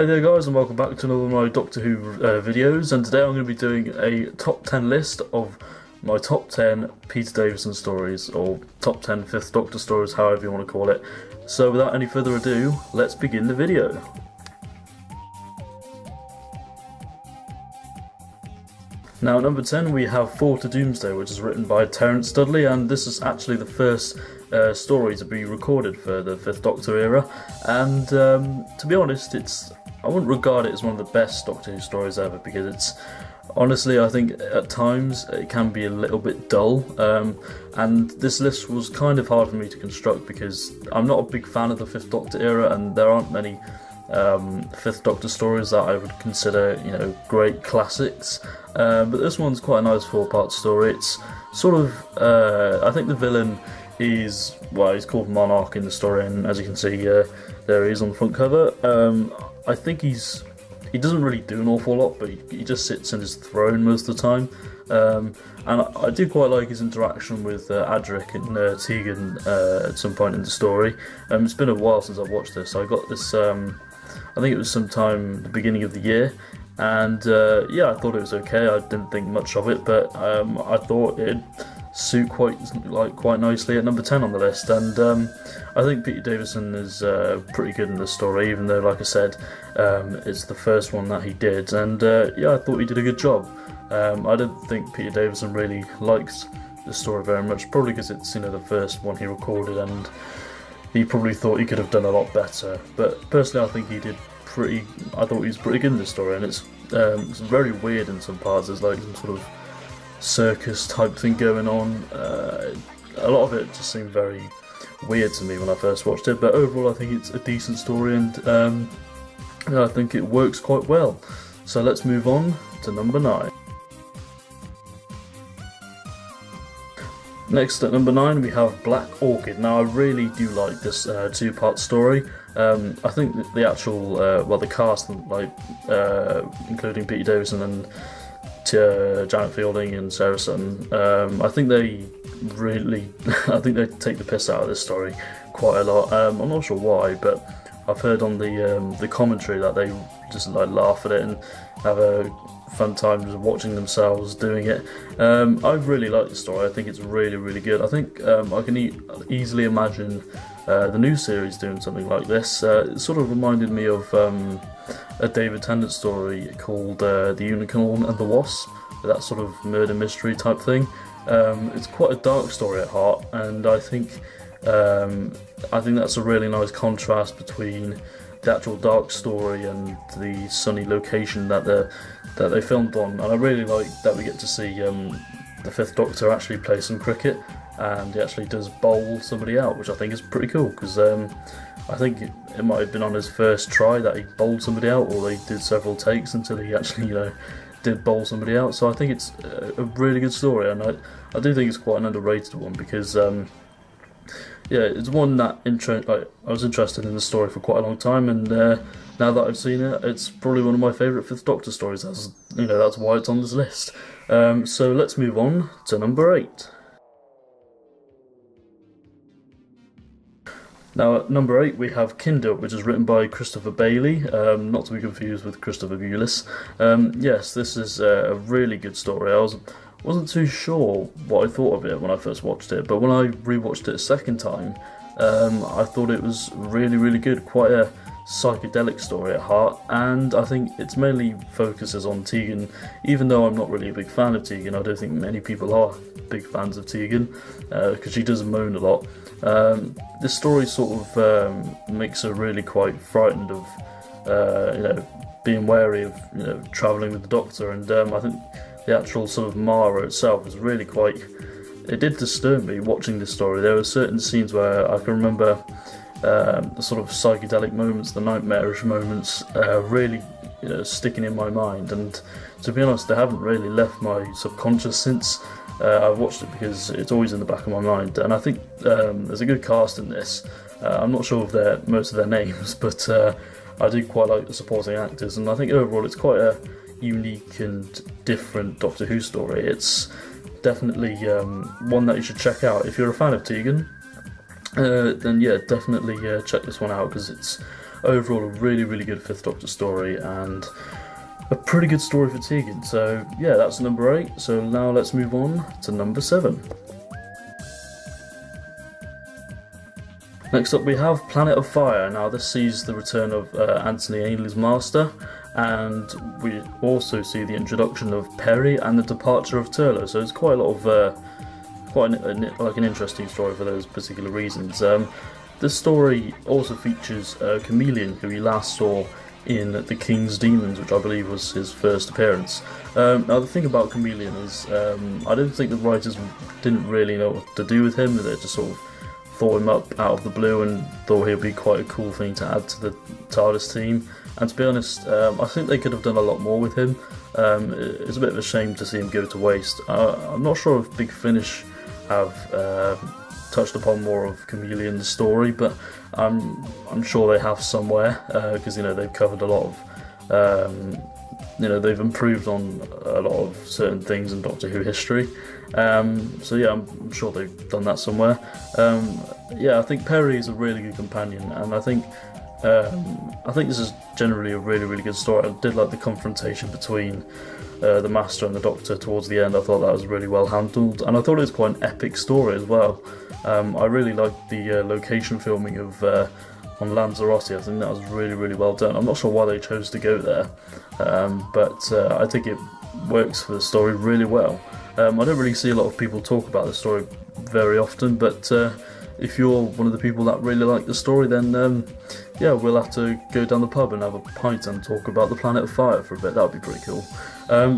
Hey there guys, and welcome back to another of my Doctor Who videos, and today I'm going to be doing a top 10 list of my top 10 Peter Davison stories, or top 10 Fifth Doctor stories, however you want to call it. So without any further ado, let's begin the video. Now at number 10 we have Four to Doomsday, which is written by Terence Studley, and this is actually the first story to be recorded for the Fifth Doctor era, and to be honest, I wouldn't regard it as one of the best Doctor Who stories ever, because it's honestly, I think at times it can be a little bit dull, and this list was kind of hard for me to construct because I'm not a big fan of the Fifth Doctor era, and there aren't many Fifth Doctor stories that I would consider, great classics. But this one's quite a nice four-part story. It's sort of, I think the villain is, well, he's called Monarch in the story, and as you can see, there he is on the front cover. I think he doesn't really do an awful lot, but he just sits in his throne most of the time. And I do quite like his interaction with Adric and Tegan at some point in the story. It's been a while since I've watched this. I got this, I think it was sometime the beginning of the year, and yeah, I thought it was okay. I didn't think much of it, but I thought it'd suit quite nicely at number 10 on the list. And I think Peter Davison is pretty good in this story, even though, like I said, it's the first one that he did, and yeah, I thought he did a good job. I don't think Peter Davison really likes the story very much, probably because it's the first one he recorded, and he probably thought he could have done a lot better. But personally, I think I thought he was pretty good in this story, and it's very weird in some parts. There's like some sort of circus type thing going on. A lot of it just seemed very weird to me when I first watched it, but overall I think it's a decent story, and I think it works quite well. So let's move on to number 9. Next at number 9 we have Black Orchid. Now I really do like this two-part story. I think the actual, the cast, including Peter Davison and Janet Fielding and Sarah Sutton, I think they take the piss out of this story quite a lot. I'm not sure why, but I've heard on the commentary that they just laugh at it and have a fun time just watching themselves doing it. I really like the story. I think it's really, really good. I think I can easily imagine the new series doing something like this. It sort of reminded me of a David Tennant story called The Unicorn and the Wasp, that sort of murder mystery type thing. It's quite a dark story at heart, and I think that's a really nice contrast between the actual dark story and the sunny location that they filmed on. And I really like that we get to see the Fifth Doctor actually play some cricket, and he actually does bowl somebody out, which I think is pretty cool, because I think it might have been on his first try that he bowled somebody out, or they did several takes until he actually did bowl somebody out. So I think it's a really good story, and I do think it's quite an underrated one, because yeah, it's one that I was interested in the story for quite a long time, and now that I've seen it, it's probably one of my favourite Fifth Doctor stories. That's why it's on this list. So let's move on to number 8. Now at number 8 we have Kindle, which is written by Christopher Bailey, not to be confused with Christopher Bulis. Yes, this is a really good story. I wasn't too sure what I thought of it when I first watched it, but when I rewatched it a second time, I thought it was really, really good. Quite a psychedelic story at heart, and I think it's mainly focuses on Tegan. Even though I'm not really a big fan of Tegan, I don't think many people are big fans of Tegan, because she does moan a lot. This story sort of makes her really quite frightened of being wary of travelling with the Doctor, and I think the actual sort of Mara itself is really it did disturb me watching this story. There were certain scenes where I can remember the sort of psychedelic moments, the nightmarish moments, really sticking in my mind, and to be honest, they haven't really left my subconscious since I've watched it, because it's always in the back of my mind. And I think there's a good cast in this. I'm not sure of most of their names, but I do quite like the supporting actors, and I think overall it's quite a unique and different Doctor Who story. It's definitely one that you should check out if you're a fan of Tegan. Then yeah, definitely check this one out, because it's overall a really good Fifth Doctor story, and a pretty good story for Tegan. So yeah, that's number 8. So now let's move on to number 7. Next up we have Planet of Fire. Now this sees the return of Anthony Ainley's Master, and we also see the introduction of Perry and the departure of Turlough. So it's quite a lot of like an interesting story for those particular reasons. This story also features Chameleon, who he last saw in The King's Demons, which I believe was his first appearance. Now the thing about Chameleon is I don't think the writers didn't really know what to do with him. They just sort of thought him up out of the blue and thought he'd be quite a cool thing to add to the TARDIS team. And to be honest, I think they could have done a lot more with him. It's a bit of a shame to see him go to waste. I'm not sure if Big Finish have touched upon more of Chameleon's story, but I'm sure they have somewhere, because they've covered a lot of they've improved on a lot of certain things in Doctor Who history. So yeah, I'm sure they've done that somewhere. Yeah, I think Perry is a really good companion, and I think this is generally a really good story. I did like the confrontation between the Master and the Doctor towards the end. I thought that was really well handled, and I thought it was quite an epic story as well. I really liked the location filming of on Lanzarote. I think that was really well done. I'm not sure why they chose to go there, but I think it works for the story really well. I don't really see a lot of people talk about the story very often, but if you're one of the people that really like the story, then yeah, we'll have to go down the pub and have a pint and talk about the Planet of Fire for a bit. That would be pretty cool.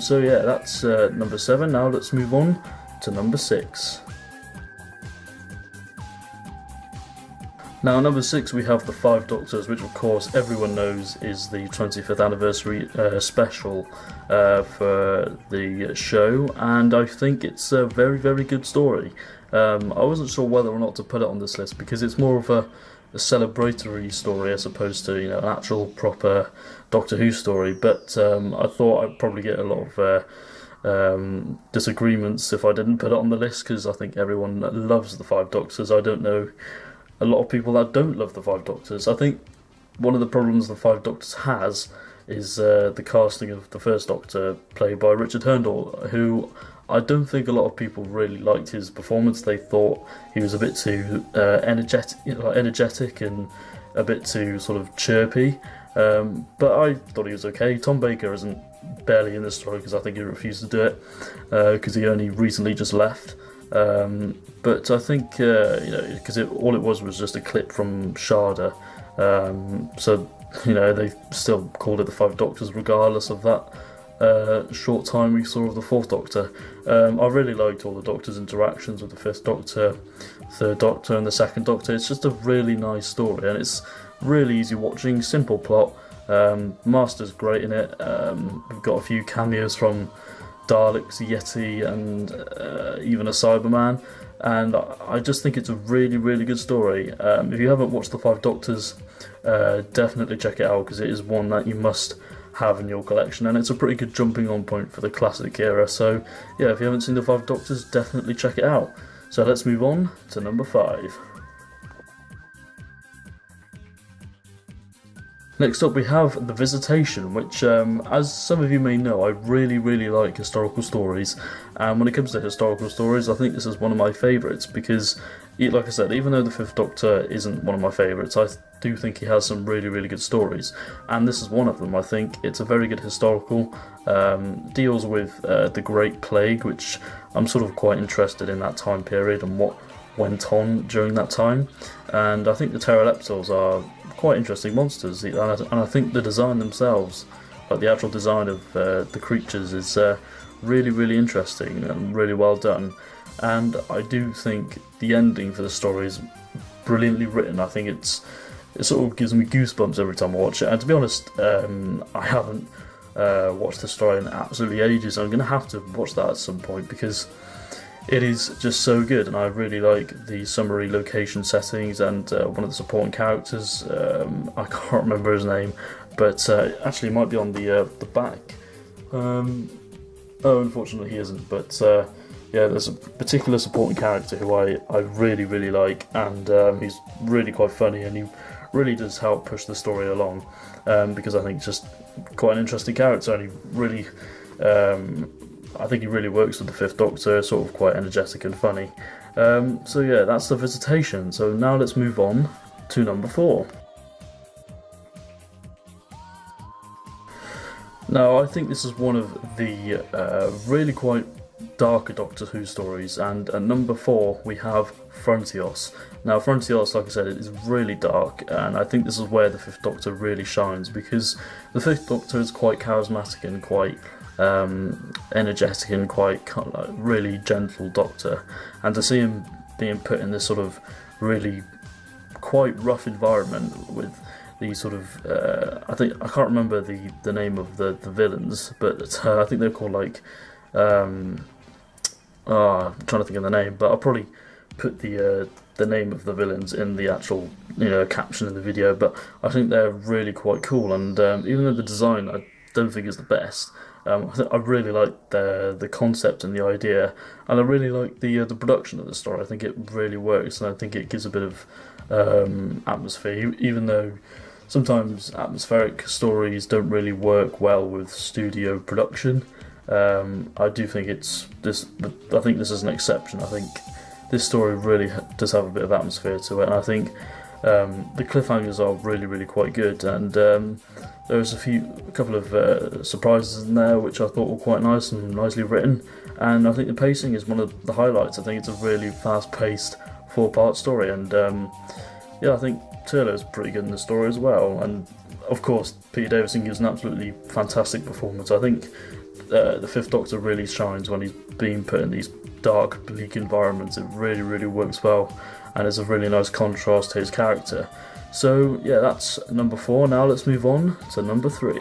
So yeah, that's number 7. Now let's move on to number 6. Now, number 6, we have the 5 Doctors, which of course everyone knows is the 25th anniversary special for the show, and I think it's a very good story. I wasn't sure whether or not to put it on this list because it's more of a celebratory story as opposed to an actual proper Doctor Who story, but I thought I'd probably get a lot of disagreements if I didn't put it on the list, because I think everyone loves the 5 Doctors. I don't know a lot of people that don't love the 5 Doctors. I think one of the problems the 5 Doctors has is the casting of the first Doctor, played by Richard Hurndall, who I don't think a lot of people really liked his performance. They thought he was a bit too energetic and a bit too sort of chirpy, but I thought he was okay. Tom Baker isn't barely in this story because I think he refused to do it because he only recently just left. But I think because all it was just a clip from Sharda, so they still called it the 5 Doctors regardless of that short time we saw of the 4th Doctor. I really liked all the Doctor's interactions with the 5th Doctor, 3rd Doctor and the 2nd Doctor. It's just a really nice story, and it's really easy watching, simple plot. Master's great in it. We've got a few cameos from Daleks, Yeti and even a Cyberman, and I just think it's a really good story. If you haven't watched the 5 Doctors, definitely check it out, because it is one that you must have in your collection, and it's a pretty good jumping on point for the classic era. So yeah, if you haven't seen the 5 Doctors, definitely check it out. So let's move on to number 5. Next up we have The Visitation, which, as some of you may know, I really like historical stories, and when it comes to historical stories, I think this is one of my favourites, because, like I said, even though the 5th Doctor isn't one of my favourites, I do think he has some really good stories, and this is one of them. I think it's a very good historical, deals with the Great Plague, which I'm sort of quite interested in that time period and what went on during that time, and I think the Pteroleptals are quite interesting monsters, and I think the design themselves, like the actual design of the creatures, is really interesting and really well done, and I do think the ending for the story is brilliantly written. I think it sort of gives me goosebumps every time I watch it, and to be honest, I haven't watched the story in absolutely ages. I'm going to have to watch that at some point because it is just so good, and I really like the summary location settings and one of the supporting characters. I can't remember his name, but actually it might be on the back. Unfortunately he isn't, but yeah, there's a particular supporting character who I really like, and he's really quite funny, and he really does help push the story along, because I think it's just quite an interesting character, and he really, I think he really works with the Fifth Doctor, sort of quite energetic and funny. So yeah, that's the Visitation. So now let's move on to number 4. Now, I think this is one of the really quite darker Doctor Who stories, and at number 4 we have Frontios. Now, Frontios, like I said, is really dark, and I think this is where the Fifth Doctor really shines, because the Fifth Doctor is quite charismatic and quite energetic and quite really gentle Doctor, and to see him being put in this sort of really quite rough environment with these sort of I can't remember the name of the villains, but I think they're called like I'm trying to think of the name, but I'll probably put the name of the villains in the actual caption in the video. But I think they're really quite cool, and even though the design I don't think is the best, I really like the concept and the idea, and I really like the production of the story. I think it really works, and I think it gives a bit of atmosphere, even though sometimes atmospheric stories don't really work well with studio production. I do think I think this is an exception. I think this story really does have a bit of atmosphere to it, and I think the cliffhangers are really, really quite good, and there's a couple of surprises in there which I thought were quite nice and nicely written, and I think the pacing is one of the highlights. I think it's a really fast-paced 4-part story, and I think Turlo's pretty good in the story as well, and of course Peter Davison gives an absolutely fantastic performance. I think the Fifth Doctor really shines when he's being put in these dark, bleak environments. It really, really works well, and it's a really nice contrast to his character. So yeah, that's number 4. Now let's move on to number 3.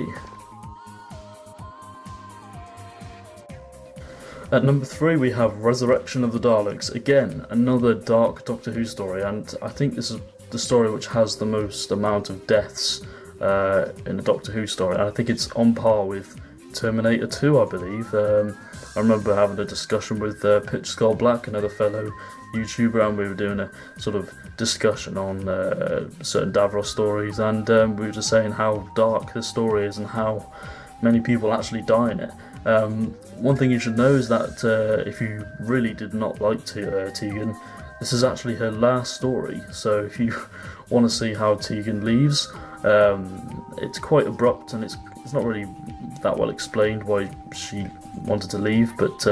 At number 3 we have Resurrection of the Daleks. Again, another dark Doctor Who story, and I think this is the story which has the most amount of deaths in a Doctor Who story, and I think it's on par with Terminator 2, I believe. I remember having a discussion with Pitch Skull Black, another fellow YouTuber, and we were doing a sort of discussion on certain Davros stories, and we were just saying how dark this story is and how many people actually die in it. One thing you should know is that if you really did not like Tegan, this is actually her last story, so if you want to see how Tegan leaves, it's quite abrupt, and it's not really that well explained why she wanted to leave, but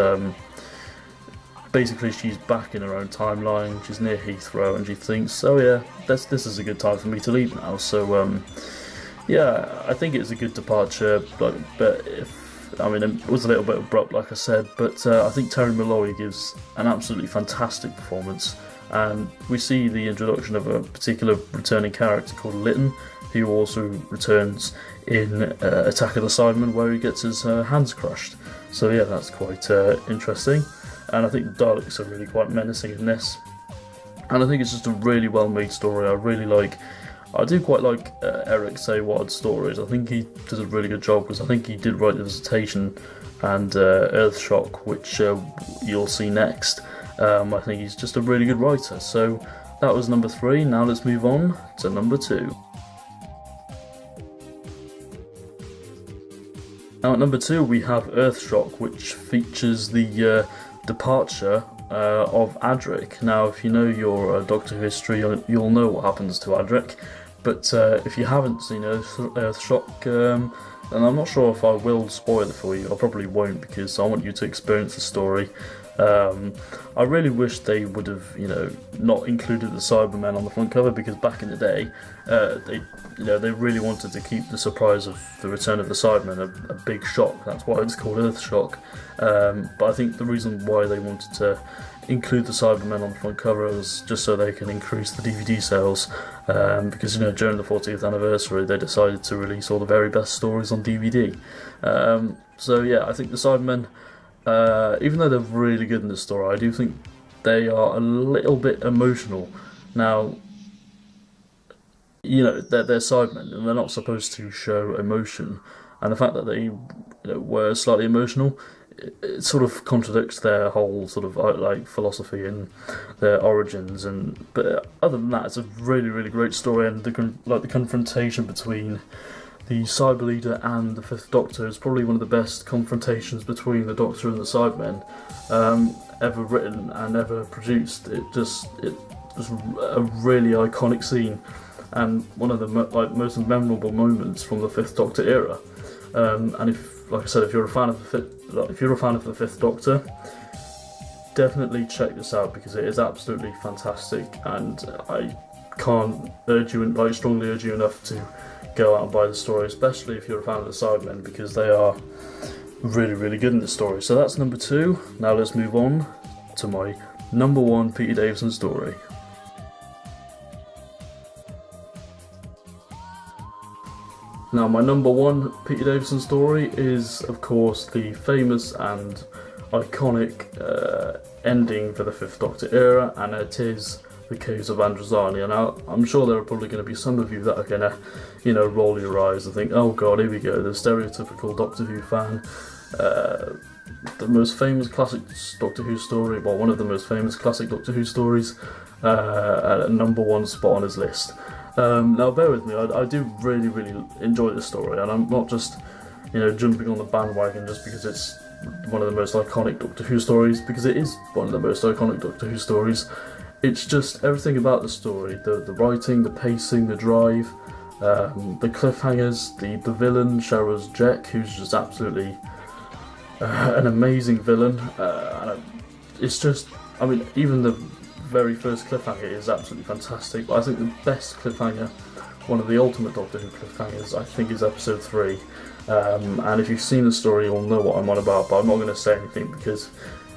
basically she's back in her own timeline, she's near Heathrow, and she thinks, oh yeah, this is a good time for me to leave now. So yeah, I think it's a good departure, but it was a little bit abrupt, like I said, but I think Terry Malloy gives an absolutely fantastic performance, and we see the introduction of a particular returning character called Lytton, who also returns in Attack of the Cybermen, where he gets his hands crushed. So yeah, that's quite interesting, and I think the Daleks are really quite menacing in this, and I think it's just a really well made story. I do quite like Eric Sawad's stories. I think he does a really good job, because I think he did write The Visitation and Earthshock, which you'll see next. I think he's just a really good writer. So that was number 3. Now let's move on to number 2. Now at number 2 we have Earthshock, which features the departure of Adric. Now, if you know your Doctor Who history, you'll know what happens to Adric, but if you haven't seen Earthshock, then I'm not sure if I will spoil it for you. I probably won't, because I want you to experience the story. I really wish they would have, not included the Cybermen on the front cover, because back in the day, they really wanted to keep the surprise of the return of the Cybermen a big shock. That's why it's called Earthshock. But I think the reason why they wanted to include the Cybermen on the front cover was just so they can increase the DVD sales, because during the 40th anniversary they decided to release all the very best stories on DVD. So yeah, I think the Cybermen, even though they're really good in this story, I do think they are a little bit emotional. Now, they're Cybermen, and they're not supposed to show emotion, and the fact that they were slightly emotional it sort of contradicts their whole sort of like philosophy and their origins. But other than that, it's a really, really great story, and the confrontation between the Cyber Leader and the Fifth Doctor is probably one of the best confrontations between the Doctor and the Cybermen ever written and ever produced. It was a really iconic scene, and one of the most memorable moments from the Fifth Doctor era. And like I said, if you're a fan of the Fifth Doctor, definitely check this out because it is absolutely fantastic, and I can't strongly urge you enough to go out and buy the story, especially if you're a fan of the Cybermen, because they are really, really good in this story. So that's number 2. Now let's move on to my number 1 Peter Davison story. Now, my number 1 Peter Davison story is, of course, the famous and iconic ending for the Fifth Doctor era, and it is The Caves of Androzani. Now, I'm sure there are probably going to be some of you that are going to, roll your eyes and think, oh god, here we go, the stereotypical Doctor Who fan. The most famous classic Doctor Who story, well, one of the most famous classic Doctor Who stories, at number 1 spot on his list. Now, bear with me, I do really, really enjoy this story, and I'm not just, jumping on the bandwagon just because it's one of the most iconic Doctor Who stories, because it is one of the most iconic Doctor Who stories. It's just everything about the story, the writing, the pacing, the drive, the cliffhangers, the villain, Shara's Jack, who's just absolutely an amazing villain. And it's just, even the very first cliffhanger is absolutely fantastic, but I think the best cliffhanger, one of the ultimate Doctor Who cliffhangers, I think is episode 3. And if you've seen the story, you'll know what I'm on about, but I'm not going to say anything, because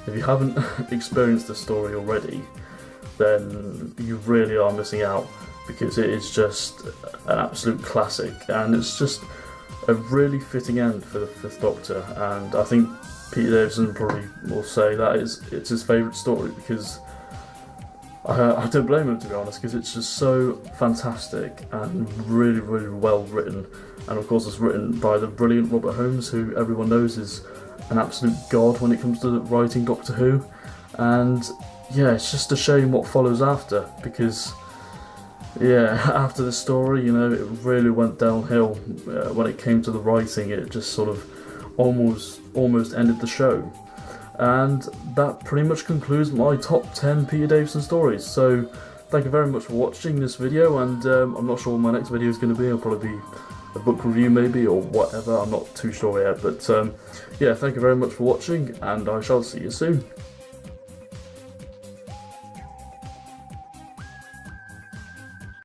if you haven't experienced the story already, then you really are missing out, because it is just an absolute classic, and it's just a really fitting end for the Fifth Doctor. And I think Peter Davison probably will say that it's his favourite story, because I don't blame him, to be honest, because it's just so fantastic and really, really well written. And of course, it's written by the brilliant Robert Holmes, who everyone knows is an absolute god when it comes to writing Doctor Who. And yeah, it's just a shame what follows after, because after the story, it really went downhill when it came to the writing. It just sort of almost ended the show. And that pretty much concludes my top 10 Peter Davison stories. So thank you very much for watching this video, and I'm not sure what my next video is going to be. It'll probably be a book review maybe, or whatever, I'm not too sure yet. But thank you very much for watching, and I shall see you soon.